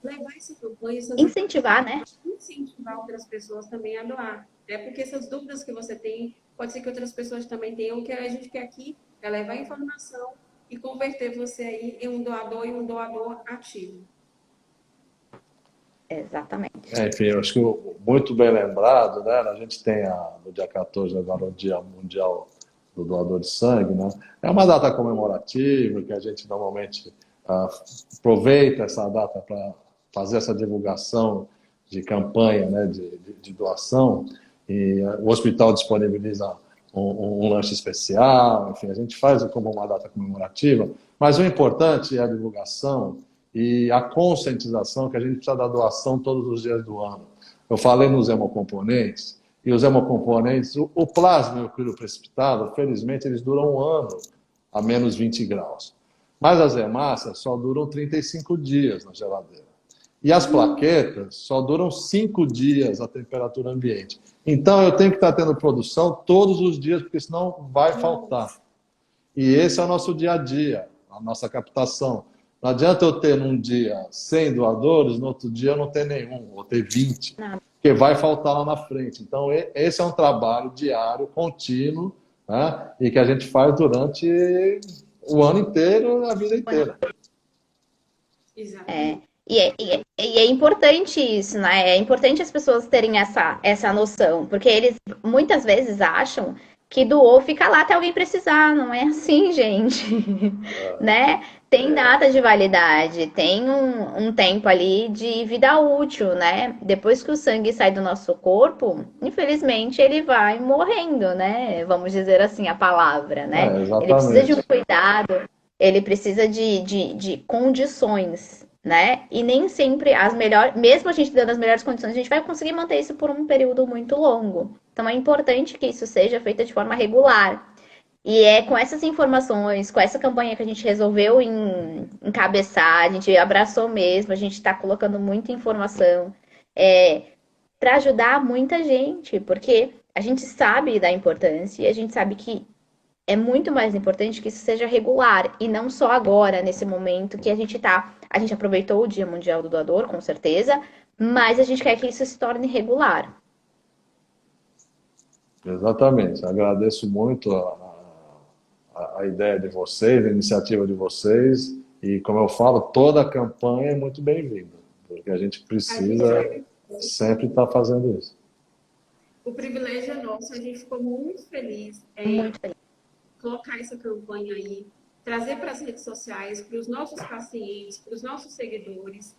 levar essa campanha, Incentivar, né? incentivar outras pessoas também a doar. Porque essas dúvidas que você tem, pode ser que outras pessoas também tenham. O que a gente quer aqui é levar informação e converter você aí em um doador e um doador ativo. Exatamente. Enfim, eu acho que muito bem lembrado, né? A gente tem no dia 14 agora o Dia Mundial do Doador de Sangue, né? É uma data comemorativa que a gente normalmente aproveita essa data para fazer essa divulgação de campanha, né, de doação, e o hospital disponibiliza um lanche especial, enfim, a gente faz como uma data comemorativa, mas o importante é a divulgação e a conscientização que a gente precisa da doação todos os dias do ano. Eu falei nos hemocomponentes, e os hemocomponentes, o plasma e o crioprecipitado, felizmente, eles duram um ano a menos 20 graus. Mas as hemácias só duram 35 dias na geladeira. E as plaquetas só duram 5 dias à temperatura ambiente. Então, eu tenho que estar tendo produção todos os dias, porque senão vai faltar. E esse é o nosso dia a dia, a nossa captação. Não adianta eu ter num dia 100 doadores, no outro dia eu não ter nenhum, ou ter 20, porque vai faltar lá na frente. Então, esse é um trabalho diário, contínuo, né? E que a gente faz durante o ano inteiro, a vida inteira. Exatamente. E é importante isso, né? É importante as pessoas terem essa noção, porque eles muitas vezes acham que doou fica lá até alguém precisar. Não é assim, gente. Né? Tem data de validade, tem um tempo ali de vida útil, né? Depois que o sangue sai do nosso corpo, infelizmente ele vai morrendo, né? Vamos dizer assim a palavra, né? Ele precisa de um Exatamente. cuidado, ele precisa de condições, né? E nem sempre as melhores, mesmo a gente dando as melhores condições, a gente vai conseguir manter isso por um período muito longo. Então é importante que isso seja feito de forma regular. E é com essas informações, com essa campanha que a gente resolveu encabeçar, a gente abraçou mesmo, a gente está colocando muita informação para ajudar muita gente, porque a gente sabe da importância e a gente sabe que é muito mais importante que isso seja regular e não só agora, nesse momento que a gente tá. A gente aproveitou o Dia Mundial do Doador, com certeza, mas a gente quer que isso se torne regular. Exatamente. Agradeço muito a ideia de vocês, a iniciativa de vocês. E, como eu falo, toda a campanha é muito bem-vinda, porque a gente precisa sempre estar fazendo isso. O privilégio é nosso, a gente ficou muito feliz Muito feliz. colocar essa campanha aí, trazer para as redes sociais, para os nossos pacientes, para os nossos seguidores.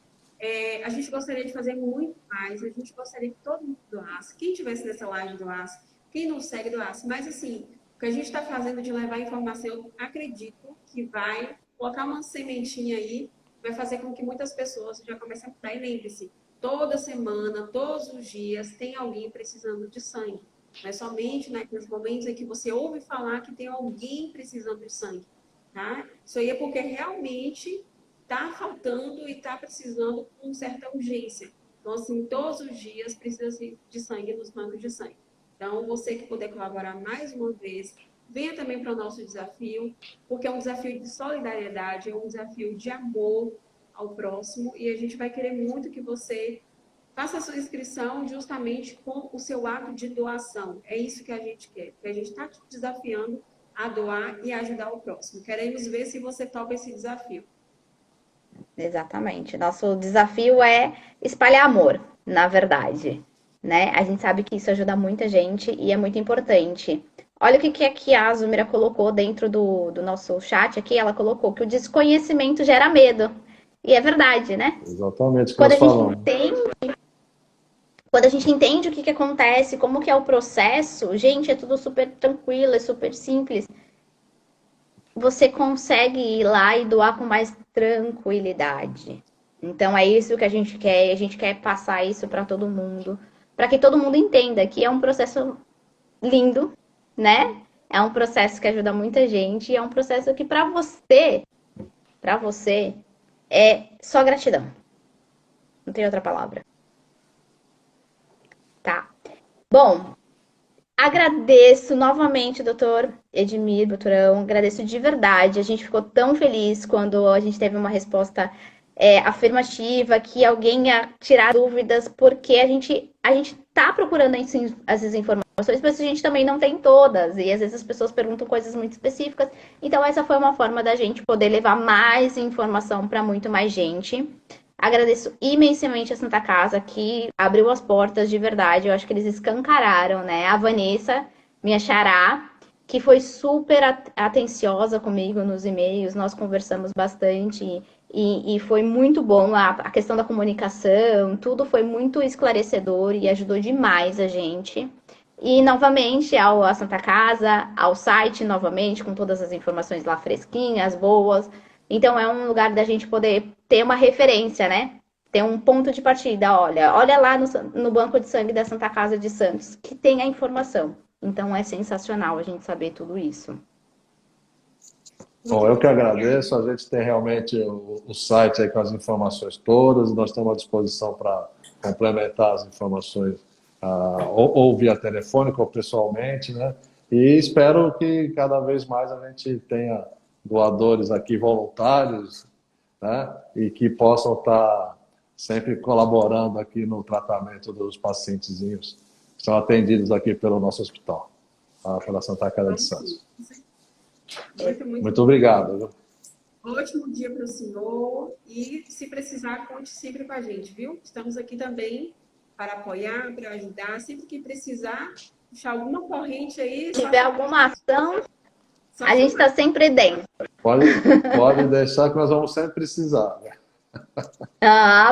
A gente gostaria de fazer muito mais, a gente gostaria que todo mundo doasse, quem estivesse nessa live doasse, quem não segue doasse, mas assim, o que a gente está fazendo de levar informação, eu acredito que vai colocar uma sementinha aí, vai fazer com que muitas pessoas já comecem a mudar. E lembre-se, toda semana, todos os dias, tem alguém precisando de sangue. Não é somente naqueles momentos em que você ouve falar que tem alguém precisando de sangue, tá? Isso aí é porque realmente está faltando e está precisando com certa urgência. Então, assim, todos os dias precisa de sangue nos bancos de sangue. Então, você que puder colaborar mais uma vez, venha também para o nosso desafio, porque é um desafio de solidariedade, é um desafio de amor ao próximo, e a gente vai querer muito que você faça a sua inscrição justamente com o seu ato de doação. É isso que a gente quer, porque a gente está te desafiando a doar e ajudar o próximo. Queremos ver se você topa esse desafio. Exatamente. Nosso desafio é espalhar amor, na verdade, né? A gente sabe que isso ajuda muita gente e é muito importante. Olha o que aqui a Azumira colocou dentro do nosso chat aqui. Ela colocou que o desconhecimento gera medo. E é verdade, né? Exatamente o que Quando nós a gente falamos. quando a gente entende o que acontece, como que é o processo, gente, é tudo super tranquilo, é super simples. Você consegue ir lá e doar com mais tranquilidade. Então é isso que a gente quer, e a gente quer passar isso para todo mundo, para que todo mundo entenda que é um processo lindo, né? É um processo que ajuda muita gente, e é um processo que para você é só gratidão. Não tem outra palavra. Tá. Bom, agradeço novamente, doutor Edmir Buturão, agradeço de verdade. A gente ficou tão feliz quando a gente teve uma resposta afirmativa, que alguém ia tirar dúvidas, porque a gente tá procurando essas informações, mas a gente também não tem todas, e às vezes as pessoas perguntam coisas muito específicas. Então essa foi uma forma da gente poder levar mais informação para muito mais gente. Agradeço imensamente a Santa Casa, que abriu as portas de verdade. Eu acho que eles escancararam, né? A Vanessa, minha xará, que foi super atenciosa comigo nos e-mails. Nós conversamos bastante e foi muito bom. A questão da comunicação, tudo foi muito esclarecedor e ajudou demais a gente. E novamente a Santa Casa, ao site novamente, com todas as informações lá fresquinhas, boas. Então é um lugar da gente poder ter uma referência, né? Ter um ponto de partida. Olha lá no banco de sangue da Santa Casa de Santos, que tem a informação. Então é sensacional a gente saber tudo isso. Bom, eu que agradeço. A gente tem realmente o site aí com as informações todas. Nós estamos à disposição para complementar as informações, ou via telefônica ou pessoalmente, né? E espero que cada vez mais a gente tenha doadores aqui voluntários, né? E que possam estar sempre colaborando aqui no tratamento dos pacientezinhos que são atendidos aqui pelo nosso hospital, tá? Pela Santa Casa de Santos. Muito obrigado. Viu? Ótimo dia para o senhor e, se precisar, conte sempre com a gente, viu? Estamos aqui também para apoiar, para ajudar. Sempre que precisar, puxar alguma corrente aí... Se tiver alguma ação, a gente está sempre dentro. Pode deixar que nós vamos sempre precisar. Né?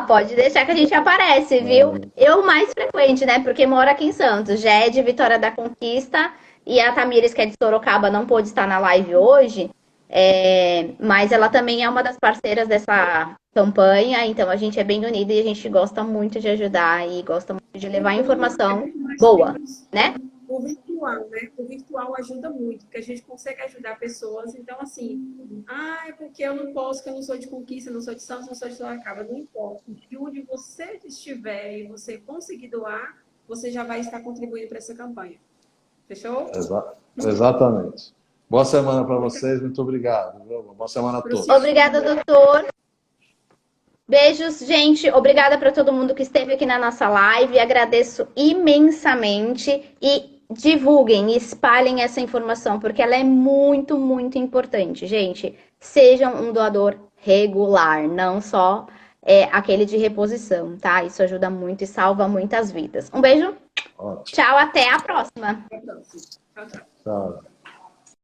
Pode deixar que a gente aparece, viu? Eu mais frequente, né? Porque moro aqui em Santos. Já é de Vitória da Conquista e a Tamires, que é de Sorocaba, não pôde estar na live hoje. Mas ela também é uma das parceiras dessa campanha, então a gente é bem unida e a gente gosta muito de ajudar e gosta muito de levar informação boa, né? O virtual, né? O virtual ajuda muito, porque a gente consegue ajudar pessoas. Então, assim, é porque eu não posso, que eu não sou de Conquista, não sou de Santos, não sou de Sorocaba, não importa. E onde você estiver e você conseguir doar, você já vai estar contribuindo para essa campanha. Fechou? Exatamente. Boa semana para vocês, muito obrigado. Boa semana a todos. Obrigada, doutor. Beijos, gente. Obrigada para todo mundo que esteve aqui na nossa live. Agradeço imensamente e divulguem, espalhem essa informação, porque ela é muito, muito importante. Gente, sejam um doador regular, não só aquele de reposição, tá? Isso ajuda muito e salva muitas vidas. Um beijo. Ótimo. Tchau, até a próxima. Até a próxima. Tchau, tchau. Tchau.